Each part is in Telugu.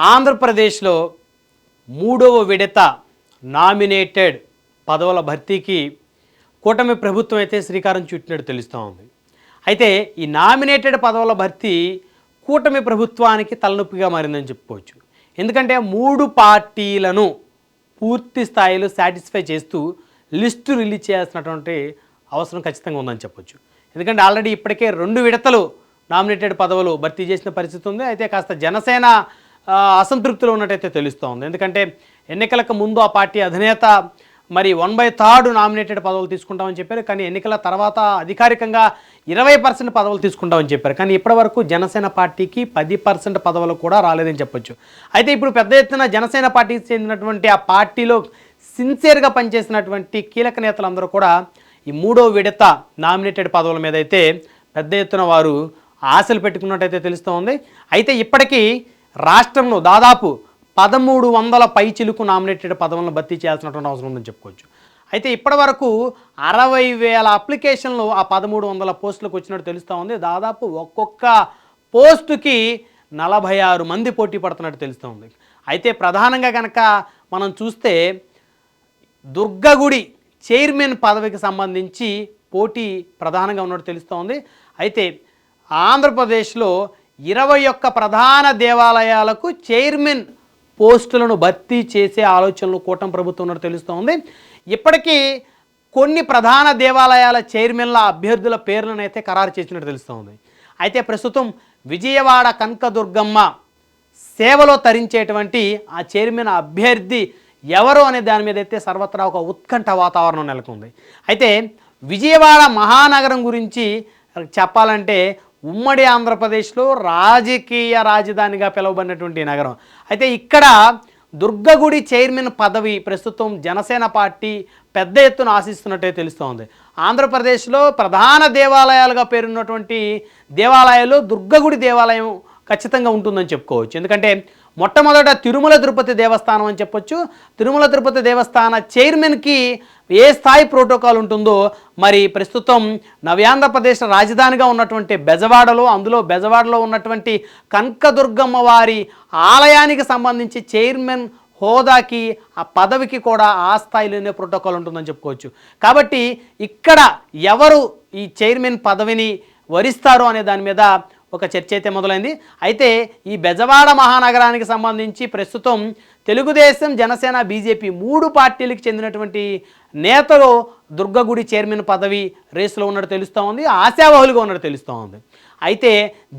ఆంధ్రప్రదేశ్లో మూడవ విడత నామినేటెడ్ పదవుల భర్తీకి కూటమి ప్రభుత్వం అయితే శ్రీకారం చుట్టినట్టు తెలుస్తూ ఉంది. అయితే ఈ నామినేటెడ్ పదవుల భర్తీ కూటమి ప్రభుత్వానికి తలనొప్పిగా మారిందని చెప్పుకోవచ్చు. ఎందుకంటే 3 పార్టీలను పూర్తి స్థాయిలో సాటిస్ఫై చేస్తూ లిస్టు రిలీజ్ చేయాల్సినటువంటి అవసరం ఖచ్చితంగా ఉందని చెప్పొచ్చు. ఎందుకంటే ఆల్రెడీ ఇప్పటికే 2 విడతలు నామినేటెడ్ పదవులు భర్తీ చేసిన పరిస్థితి ఉంది. అయితే కాస్త జనసేన అసంతృప్తిలో ఉన్నట్టయితే తెలుస్తూ ఉంది. ఎందుకంటే ఎన్నికలకు ముందు ఆ పార్టీ అధినేత మరి 1/3 నామినేటెడ్ పదవులు తీసుకుంటామని చెప్పారు. కానీ ఎన్నికల తర్వాత అధికారికంగా 20% పదవులు తీసుకుంటామని చెప్పారు. కానీ ఇప్పటివరకు జనసేన పార్టీకి 10% పదవులు కూడా రాలేదని చెప్పొచ్చు. అయితే ఇప్పుడు పెద్ద ఎత్తున జనసేన పార్టీకి చెందినటువంటి ఆ పార్టీలో సిన్సియర్గా పనిచేసినటువంటి కీలక నేతలందరూ కూడా ఈ 3వ విడత నామినేటెడ్ పదవుల మీద అయితే పెద్ద ఎత్తున వారు ఆశలు పెట్టుకున్నట్టయితే తెలుస్తూ ఉంది. అయితే ఇప్పటికీ రాష్ట్రంలో దాదాపు 1300 పైచిలుకు నామినేటెడ్ పదవులను భర్తీ చేయాల్సినటువంటి అవసరం ఉందని చెప్పుకోవచ్చు. అయితే ఇప్పటి వరకు 60,000 అప్లికేషన్లు ఆ 1300 పోస్టులకు వచ్చినట్టు తెలుస్తూ ఉంది. దాదాపు ఒక్కొక్క పోస్టుకి 46 మంది పోటీ పడుతున్నట్టు తెలుస్తూ ఉంది. అయితే ప్రధానంగా కనుక మనం చూస్తే దుర్గగుడి చైర్మన్ పదవికి సంబంధించి పోటీ ప్రధానంగా ఉన్నట్టు తెలుస్తూ ఉంది. అయితే ఆంధ్రప్రదేశ్లో 21 ప్రధాన దేవాలయాలకు చైర్మన్ పోస్టులను భర్తీ చేసే ఆలోచనలు కూటమి ప్రభుత్వం ఉన్నట్టు తెలుస్తూ ఉంది. ఇప్పటికీ కొన్ని ప్రధాన దేవాలయాల చైర్మన్ల అభ్యర్థుల పేర్లను అయితే ఖరారు చేసినట్టు తెలుస్తూ ఉంది. అయితే ప్రస్తుతం విజయవాడ కనకదుర్గమ్మ సేవలో తరించేటువంటి ఆ చైర్మన్ అభ్యర్థి ఎవరు అనే దాని మీద అయితే సర్వత్రా ఒక ఉత్కంఠ వాతావరణం నెలకొంది. అయితే విజయవాడ మహానగరం గురించి చెప్పాలంటే ఉమ్మడి ఆంధ్రప్రదేశ్లో రాజకీయ రాజధానిగా పిలువబడినటువంటి నగరం. అయితే ఇక్కడ దుర్గగుడి చైర్మన్ పదవి ప్రస్తుతం జనసేన పార్టీ పెద్ద ఎత్తున ఆశిస్తున్నట్టే తెలుస్తోంది. ఆంధ్రప్రదేశ్లో ప్రధాన దేవాలయాలుగా పేరున్నటువంటి దేవాలయాలు దుర్గగుడి దేవాలయం ఖచ్చితంగా ఉంటుందని చెప్పుకోవచ్చు. ఎందుకంటే మొట్టమొదట తిరుమల తిరుపతి దేవస్థానం అని చెప్పొచ్చు. తిరుమల తిరుపతి దేవస్థాన చైర్మన్కి ఏ స్థాయి ప్రోటోకాల్ ఉంటుందో మరి ప్రస్తుతం నవ్యాంధ్రప్రదేశ్ రాజధానిగా ఉన్నటువంటి బెజవాడలో ఉన్నటువంటి కనకదుర్గమ్మ వారి ఆలయానికి సంబంధించి చైర్మన్ హోదాకి ఆ పదవికి కూడా ఆ స్థాయిలోనే ప్రోటోకాల్ ఉంటుందని చెప్పుకోవచ్చు. కాబట్టి ఇక్కడ ఎవరు ఈ చైర్మన్ పదవిని వరిస్తారు అనే దాని మీద ఒక చర్చ అయితే మొదలైంది. అయితే ఈ బెజవాడ మహానగరానికి సంబంధించి ప్రస్తుతం తెలుగుదేశం, జనసేన, బీజేపీ 3 పార్టీలకు చెందినటువంటి నేతలు దుర్గగుడి చైర్మన్ పదవి రేసులో ఉన్నట్టు తెలుస్తూ ఉంది, ఆశావహులుగా ఉన్నట్టు తెలుస్తూ ఉంది. అయితే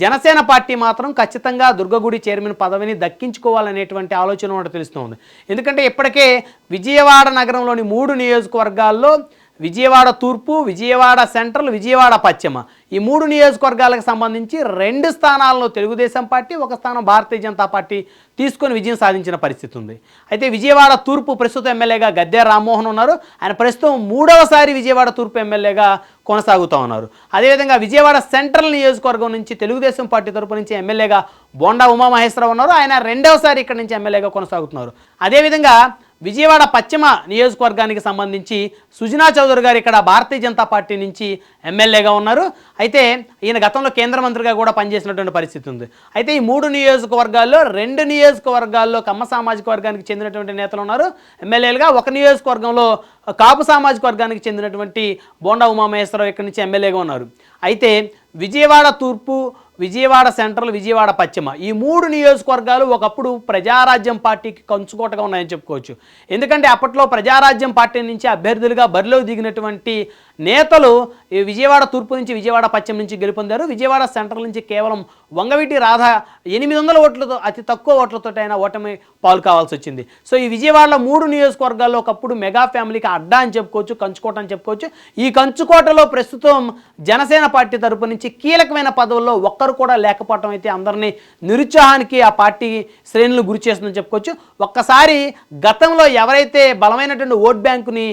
జనసేన పార్టీ మాత్రం ఖచ్చితంగా దుర్గగుడి చైర్మన్ పదవిని దక్కించుకోవాలనేటువంటి ఆలోచన ఉన్నట్టు తెలుస్తూ ఉంది. ఎందుకంటే ఇప్పటికే విజయవాడ నగరంలోని 3 నియోజకవర్గాల్లో విజయవాడ తూర్పు, విజయవాడ సెంట్రల్, విజయవాడ పశ్చిమ ఈ 3 నియోజకవర్గాలకు సంబంధించి 2 స్థానాలను తెలుగుదేశం పార్టీ, 1 స్థానం భారతీయ జనతా పార్టీ తీసుకొని విజయం సాధించిన పరిస్థితి ఉంది. అయితే విజయవాడ తూర్పు ప్రస్తుత ఎమ్మెల్యేగా గద్దె రామ్మోహన్ ఉన్నారు. ఆయన ప్రస్తుతం 3వసారి విజయవాడ తూర్పు ఎమ్మెల్యేగా కొనసాగుతూ ఉన్నారు. అదేవిధంగా విజయవాడ సెంట్రల్ నియోజకవర్గం నుంచి తెలుగుదేశం పార్టీ తరపు నుంచి ఎమ్మెల్యేగా బోండా ఉమామహేశ్వరరావు ఉన్నారు. ఆయన 2వసారి ఇక్కడ నుంచి ఎమ్మెల్యేగా కొనసాగుతున్నారు. అదేవిధంగా విజయవాడ పశ్చిమ నియోజకవర్గానికి సంబంధించి సుజనా చౌదరి గారు ఇక్కడ భారతీయ జనతా పార్టీ నుంచి ఎమ్మెల్యేగా ఉన్నారు. అయితే ఈయన గతంలో కేంద్ర మంత్రిగా కూడా పనిచేసినటువంటి పరిస్థితి ఉంది. అయితే ఈ 3 నియోజకవర్గాల్లో 2 నియోజకవర్గాల్లో కమ్మ సామాజిక వర్గానికి చెందినటువంటి నేతలు ఉన్నారు ఎమ్మెల్యేలుగా. 1 నియోజకవర్గంలో కాపు సామాజిక వర్గానికి చెందినటువంటి బోండా ఉమామహేశ్వరరావు ఇక్కడి నుంచి ఎమ్మెల్యేగా ఉన్నారు. అయితే విజయవాడ తూర్పు, విజయవాడ సెంట్రల్, విజయవాడ పశ్చిమ ఈ 3 నియోజకవర్గాలు ఒకప్పుడు ప్రజారాజ్యం పార్టీకి కంచుకోటగా ఉన్నాయని చెప్పుకోవచ్చు. ఎందుకంటే అప్పట్లో ప్రజారాజ్యం పార్టీ నుంచి అభ్యర్థులుగా బరిలో దిగినటువంటి నేతలు ఈ విజయవాడ తూర్పు నుంచి, విజయవాడ పశ్చిమ నుంచి గెలుపొందారు. విజయవాడ సెంట్రల్ నుంచి కేవలం వంగవీటి రాధ 800 ఓట్లతో, అతి తక్కువ ఓట్లతో అయినా ఓటమి పాలు కావాల్సి వచ్చింది. సో ఈ విజయవాడలో 3 నియోజకవర్గాల్లో ఒకప్పుడు మెగా ఫ్యామిలీకి అడ్డా అని చెప్పుకోవచ్చు, కంచుకోట అని చెప్పుకోవచ్చు. ఈ కంచుకోటలో ప్రస్తుతం జనసేన పార్టీ తరపు నుంచి కీలకమైన పదవుల్లో ఒక్కరు కూడా లేకపోవటం అయితే అందరినీ నిరుత్సాహానికి ఆ పార్టీ శ్రేణులు గురి చేస్తుందని చెప్పుకోవచ్చు. ఒక్కసారి గతంలో ఎవరైతే బలమైనటువంటి ఓట్ బ్యాంకుని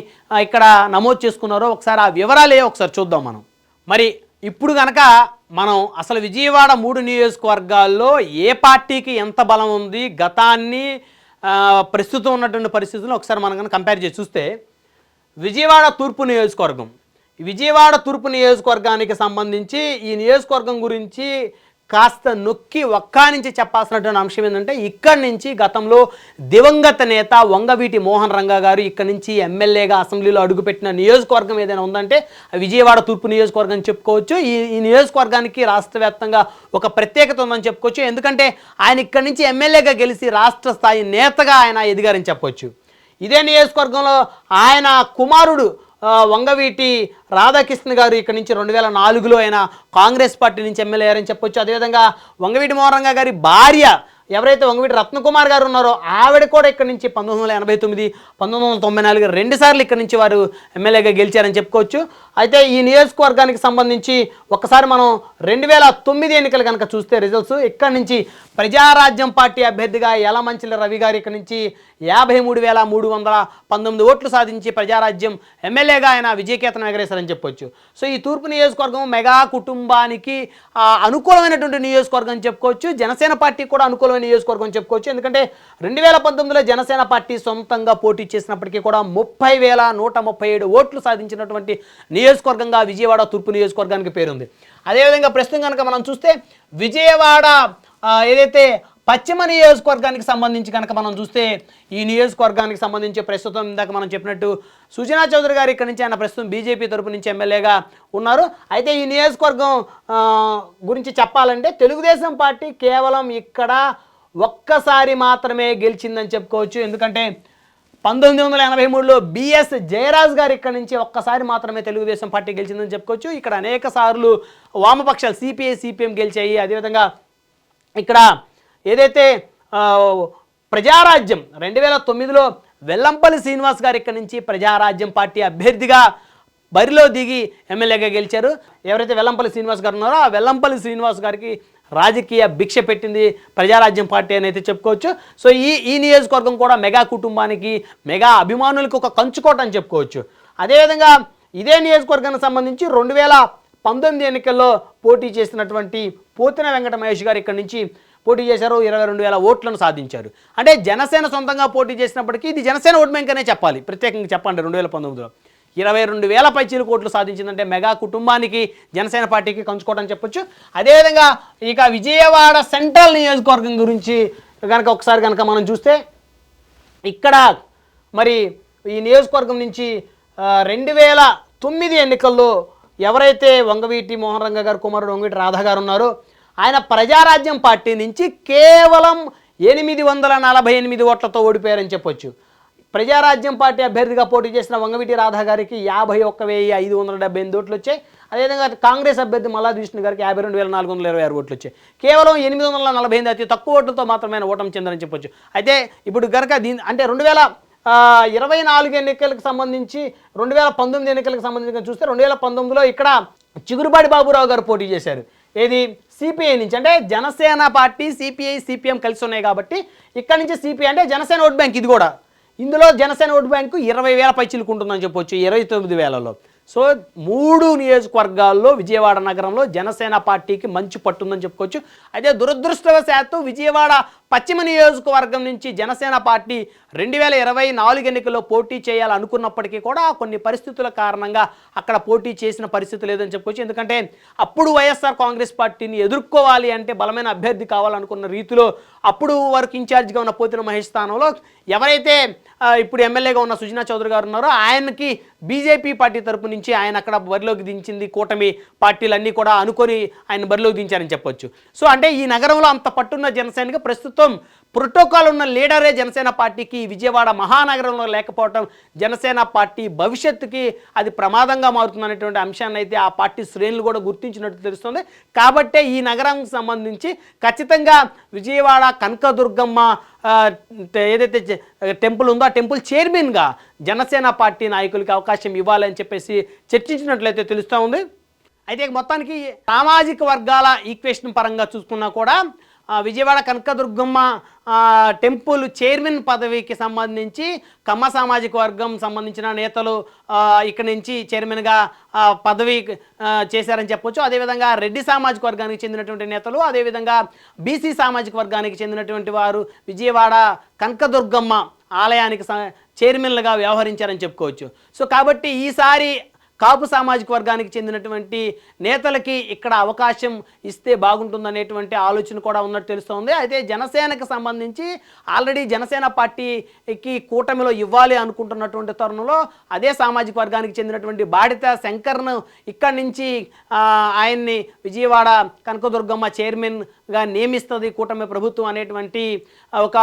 ఇక్కడ నమోదు చేసుకున్నారో ఒకసారి ఆ వివరాలే ఒకసారి చూద్దాం మనం. మరి ఇప్పుడు కనుక మనం అసలు విజయవాడ 3 నియోజకవర్గాల్లో ఏ పార్టీకి ఎంత బలం ఉంది, గతాన్ని ప్రస్తుతం ఉన్నటువంటి పరిస్థితులను ఒకసారి మనం కనుక కంపేర్ చేసి చూస్తే విజయవాడ తూర్పు నియోజకవర్గం, విజయవాడ తూర్పు నియోజకవర్గానికి సంబంధించి ఈ నియోజకవర్గం గురించి కాస్త నొక్కి ఒక్కానించి చెప్పాల్సినటువంటి అంశం ఏంటంటే, ఇక్కడి నుంచి గతంలో దివంగత నేత వంగవీటి మోహన్ రంగా గారు ఇక్కడి నుంచి ఎమ్మెల్యేగా అసెంబ్లీలో అడుగుపెట్టిన నియోజకవర్గం ఏదైనా ఉందంటే విజయవాడ తూర్పు నియోజకవర్గం చెప్పుకోవచ్చు. ఈ నియోజకవర్గానికి రాష్ట్ర వ్యాప్తంగా ఒక ప్రత్యేకత ఉందని చెప్పుకోవచ్చు. ఎందుకంటే ఆయన ఇక్కడి నుంచి ఎమ్మెల్యేగా గెలిచి రాష్ట్ర స్థాయి నేతగా ఆయన ఎదిగారని చెప్పొచ్చు. ఇదే నియోజకవర్గంలో ఆయన కుమారుడు వంగవీటి రాధాకృష్ణ గారు ఇక్కడ నుంచి 2004లో ఆయన కాంగ్రెస్ పార్టీ నుంచి ఎమ్మెల్యే అయ్యారని చెప్పొచ్చు. అదేవిధంగా వంగవీటి మోహన్ రంగా గారి భార్య ఎవరైతే వంగవీటి రత్నకుమార్ గారు ఉన్నారో ఆవిడ కూడా ఇక్కడ నుంచి 1989, 1994 2 సార్లు ఇక్కడ నుంచి వారు ఎమ్మెల్యేగా గెలిచారని చెప్పుకోవచ్చు. అయితే ఈ నియోజకవర్గానికి సంబంధించి ఒకసారి మనం 2009 ఎన్నికలు కనుక చూస్తే రిజల్ట్స్ ఇక్కడ నుంచి ప్రజారాజ్యం పార్టీ అభ్యర్థిగా యలమంచిలి రవి గారు ఇక్కడ నుంచి 53,319 ఓట్లు సాధించి ప్రజారాజ్యం ఎమ్మెల్యేగా ఆయన విజయకేతనం ఎగరేశారని చెప్పొచ్చు. సో ఈ తూర్పు నియోజకవర్గం మెగా కుటుంబానికి అనుకూలమైనటువంటి నియోజకవర్గం చెప్పుకోవచ్చు. జనసేన పార్టీ కూడా అనుకూలమైన నియోజకవర్గం చెప్పుకోవచ్చు. ఎందుకంటే 2019లో జనసేన పార్టీ సొంతంగా పోటీ చేసినప్పటికీ కూడా 30,137 ఓట్లు సాధించినటువంటి నియోజకవర్గంగా విజయవాడ తూర్పు నియోజకవర్గానికి పేరుంది. అదేవిధంగా ప్రస్తుతం కనుక మనం చూస్తే విజయవాడ ఏదైతే పశ్చిమ నియోజకవర్గానికి సంబంధించి కనుక మనం చూస్తే ఈ నియోజకవర్గానికి సంబంధించి ప్రస్తుతం ఇందాక మనం చెప్పినట్టు సుజనా చౌదరి గారు ఇక్కడ నుంచి ఆయన ప్రస్తుతం బీజేపీ తరపు నుంచి ఎమ్మెల్యేగా ఉన్నారు. అయితే ఈ నియోజకవర్గం గురించి చెప్పాలంటే తెలుగుదేశం పార్టీ కేవలం ఇక్కడ ఒక్కసారి మాత్రమే గెలిచిందని చెప్పుకోవచ్చు. ఎందుకంటే 1983లో బిఎస్ జయరాజ్ గారు ఇక్కడ నుంచి ఒక్కసారి మాత్రమే తెలుగుదేశం పార్టీ గెలిచిందని చెప్పుకోవచ్చు. ఇక్కడ అనేక సార్లు వామపక్షాలు సిపిఐ సిపిఎం గెలిచాయి. అదేవిధంగా ఇక్కడ ఏదైతే ప్రజారాజ్యం 2009లో వెల్లంపల్లి శ్రీనివాస్ గారు ఇక్కడ నుంచి ప్రజారాజ్యం పార్టీ అభ్యర్థిగా బరిలో దిగి ఎమ్మెల్యేగా గెలిచారు. ఎవరైతే వెల్లంపల్లి శ్రీనివాస్ గారు ఉన్నారో ఆ వెల్లంపల్లి శ్రీనివాస్ గారికి రాజకీయ భిక్ష పెట్టింది ప్రజారాజ్యం పార్టీ అని అయితే చెప్పుకోవచ్చు. సో ఈ నియోజకవర్గం కూడా మెగా కుటుంబానికి మెగా అభిమానులకు ఒక కంచుకోట అని చెప్పుకోవచ్చు. అదేవిధంగా ఇదే నియోజకవర్గానికి సంబంధించి 2019 ఎన్నికల్లో పోటీ చేసినటువంటి పోతిన వెంకట మహేష్ గారు ఇక్కడ నుంచి పోటీ చేశారు. 22,000 ఓట్లను సాధించారు. అంటే జనసేన సొంతంగా పోటీ చేసినప్పటికీ ఇది జనసేన ఓట్ బ్యాంక్ అనే చెప్పాలి. ప్రత్యేకంగా చెప్పండి 2019లో 22,000 పైచీలకు ఓట్లు సాధించిందంటే మెగా కుటుంబానికి జనసేన పార్టీకి కంచుకోవడం చెప్పొచ్చు. అదేవిధంగా ఇక విజయవాడ సెంట్రల్ నియోజకవర్గం గురించి కనుక ఒకసారి కనుక మనం చూస్తే ఇక్కడ మరి ఈ నియోజకవర్గం నుంచి 2009 ఎన్నికల్లో ఎవరైతే వంగవీటి మోహన్ రంగా గారు కుమారుడు వంగవీటి రాధా గారు ఉన్నారో ఆయన ప్రజారాజ్యం పార్టీ నుంచి కేవలం 848 ఓట్లతో ఓడిపోయారని చెప్పొచ్చు. ప్రజారాజ్యం పార్టీ అభ్యర్థిగా పోటీ చేసిన వంగవీటి రాధా గారికి 51,578 ఓట్లు వచ్చాయి. అదేవిధంగా కాంగ్రెస్ అభ్యర్థి మల్లాది విష్ణు గారికి 52,426 ఓట్లు వచ్చాయి. కేవలం 848 అతి తక్కువ ఓట్లతో మాత్రమే ఓటమి చెందారని చెప్పొచ్చు. అయితే ఇప్పుడు కనుక అంటే 2024 ఎన్నికలకు సంబంధించి 2019 ఎన్నికలకు సంబంధించి చూస్తే 2019లో ఇక్కడ చిగురుబాడి బాబురావు గారు పోటీ చేశారు. ఏది సిపిఐ నుంచి, అంటే జనసేన పార్టీ సిపిఐ సిపిఎం కలిసి ఉన్నాయి కాబట్టి ఇక్కడ నుంచి సిపిఐ అంటే జనసేన ఓట్ బ్యాంక్. ఇది కూడా ఇందులో జనసేన ఓటు బ్యాంకు 20,000 పైచీలకు ఉంటుందని చెప్పొచ్చు 29,000లో. సో 3 నియోజకవర్గాల్లో విజయవాడ నగరంలో జనసేన పార్టీకి మంచి పట్టుందని చెప్పుకోవచ్చు. అయితే దురదృష్టవశాత్తు విజయవాడ పశ్చిమ నియోజకవర్గం నుంచి జనసేన పార్టీ 2024 ఎన్నికల్లో పోటీ చేయాలనుకున్నప్పటికీ కూడా కొన్ని పరిస్థితుల కారణంగా అక్కడ పోటీ చేసిన పరిస్థితి లేదని చెప్పుకోవచ్చు. ఎందుకంటే అప్పుడు వైఎస్ఆర్ కాంగ్రెస్ పార్టీని ఎదుర్కోవాలి అంటే బలమైన అభ్యర్థి కావాలనుకున్న రీతిలో అప్పుడు వారికి ఇన్ఛార్జిగా ఉన్న పోతిన మహేష్ స్థానంలో ఎవరైతే ఇప్పుడు ఎమ్మెల్యేగా ఉన్న సుజనా చౌదరి గారు ఉన్నారో ఆయనకి బీజేపీ పార్టీ తరపు నుంచి ఆయన అక్కడ బరిలోకి దించింది. కూటమి పార్టీలన్నీ కూడా అనుకొని ఆయన బరిలోకి దించారని చెప్పొచ్చు. సో అంటే ఈ నగరంలో అంత పట్టున్న జనసేనకి ప్రస్తుతం ప్రోటోకాల్ ఉన్న లీడరే జనసేన పార్టీకి విజయవాడ మహానగరంలో లేకపోవడం జనసేన పార్టీ భవిష్యత్తుకి అది ప్రమాదంగా మారుతుందనేటువంటి అంశాన్ని అయితే ఆ పార్టీ శ్రేణులు కూడా గుర్తించినట్టు తెలుస్తుంది. కాబట్టే ఈ నగరానికి సంబంధించి ఖచ్చితంగా విజయవాడ కనకదుర్గమ్మ ఏదైతే టెంపుల్ ఉందో ఆ టెంపుల్ చైర్మన్గా జనసేన పార్టీ నాయకులకి అవకాశం ఇవ్వాలని చెప్పేసి చర్చించినట్లయితే తెలుస్తూ ఉంది. అయితే మొత్తానికి సామాజిక వర్గాల ఈక్వేషన్ పరంగా చూసుకున్నా కూడా విజయవాడ కనకదుర్గమ్మ టెంపుల్ చైర్మన్ పదవికి సంబంధించి కమ్మ సామాజిక వర్గం సంబంధించిన నేతలు ఇక్కడ నుంచి చైర్మన్గా పదవి చేశారని చెప్పొచ్చు. అదేవిధంగా రెడ్డి సామాజిక వర్గానికి చెందినటువంటి నేతలు, అదేవిధంగా బీసీ సామాజిక వర్గానికి చెందినటువంటి వారు విజయవాడ కనకదుర్గమ్మ ఆలయానికి చైర్మన్లుగా వ్యవహరించారని చెప్పుకోవచ్చు. సో కాబట్టి ఈసారి కాపు సామాజిక వర్గానికి చెందినటువంటి నేతలకి ఇక్కడ అవకాశం ఇస్తే బాగుంటుందనేటువంటి ఆలోచన కూడా ఉన్నట్టు తెలుస్తోంది. అయితే జనసేనకు సంబంధించి ఆల్రెడీ జనసేన పార్టీకి కూటమిలో ఇవ్వాలి అనుకుంటున్నటువంటి తరుణంలో అదే సామాజిక వర్గానికి చెందినటువంటి బాడిత శంకర్ను ఇక్కడి నుంచి ఆయన్ని విజయవాడ కనకదుర్గమ్మ చైర్మన్గా నియమిస్తుంది కూటమి ప్రభుత్వం అనేటువంటి ఒక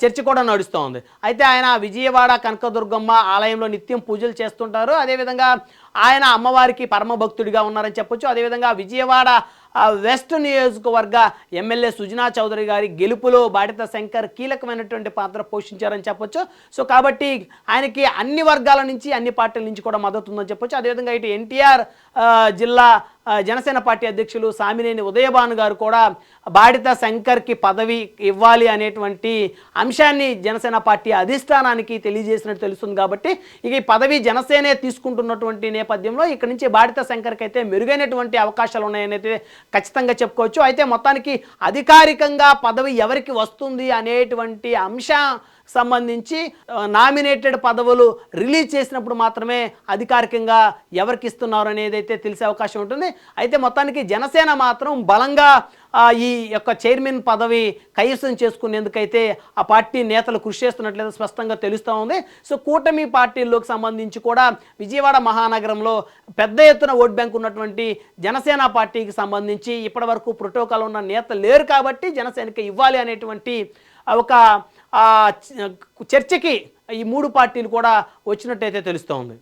చర్చ కూడా నడుస్తోంది. అయితే ఆయన విజయవాడ కనకదుర్గమ్మ ఆలయంలో నిత్యం పూజలు చేస్తుంటారు. అదేవిధంగా ఆయన అమ్మవారికి పరమ భక్తుడిగా ఉన్నారని చెప్పొచ్చు. అదేవిధంగా విజయవాడ వెస్ట్ నియోజకవర్గ ఎమ్మెల్యే సుజనా చౌదరి గారి గెలుపులో బాడిత శంకర్ కీలకమైనటువంటి పాత్ర పోషించారని చెప్పొచ్చు. సో కాబట్టి ఆయనకి అన్ని వర్గాల నుంచి అన్ని పార్టీల నుంచి కూడా మద్దతు ఉందని చెప్పొచ్చు. అదేవిధంగా ఇటు ఎన్టీఆర్ జిల్లా జనసేన పార్టీ అధ్యక్షులు సామినేని ఉదయభాను గారు కూడా బాడిత శంకర్కి పదవి ఇవ్వాలి అనేటువంటి అంశాన్ని జనసేన పార్టీ అధిష్టానానికి తెలియజేసినట్టు తెలుస్తుంది. కాబట్టి ఇక ఈ పదవి జనసేనే తీసుకుంటున్నటువంటి నేపథ్యంలో ఇక్కడి నుంచి బాడిత శంకర్కి అయితే మెరుగైనటువంటి అవకాశాలు ఉన్నాయని అయితే ఖచ్చితంగా చెప్పుకోవచ్చు. అయితే మొత్తానికి అధికారికంగా పదవి ఎవరికి వస్తుంది అనేటువంటి అంశం సంబంధించి నామినేటెడ్ పదవులు రిలీజ్ చేసినప్పుడు మాత్రమే అధికారికంగా ఎవరికి ఇస్తున్నారు అనేది అయితే తెలిసే అవకాశం ఉంటుంది. అయితే మొత్తానికి జనసేన మాత్రం బలంగా ఈ యొక్క చైర్మన్ పదవి కైవసం చేసుకునేందుకైతే ఆ పార్టీ నేతలు కృషి చేస్తున్నట్లయితే స్పష్టంగా తెలుస్తూ ఉంది. సో కూటమి పార్టీల్లోకి సంబంధించి కూడా విజయవాడ మహానగరంలో పెద్ద ఎత్తున ఓట్ బ్యాంక్ ఉన్నటువంటి జనసేన పార్టీకి సంబంధించి ఇప్పటివరకు ప్రోటోకాల్ ఉన్న నేతలు లేరు కాబట్టి జనసేనకి ఇవ్వాలి అనేటువంటి ఒక చర్చకి ఈ మూడు పార్టీలు కూడా వచ్చినట్టయితే తెలుస్తోంది.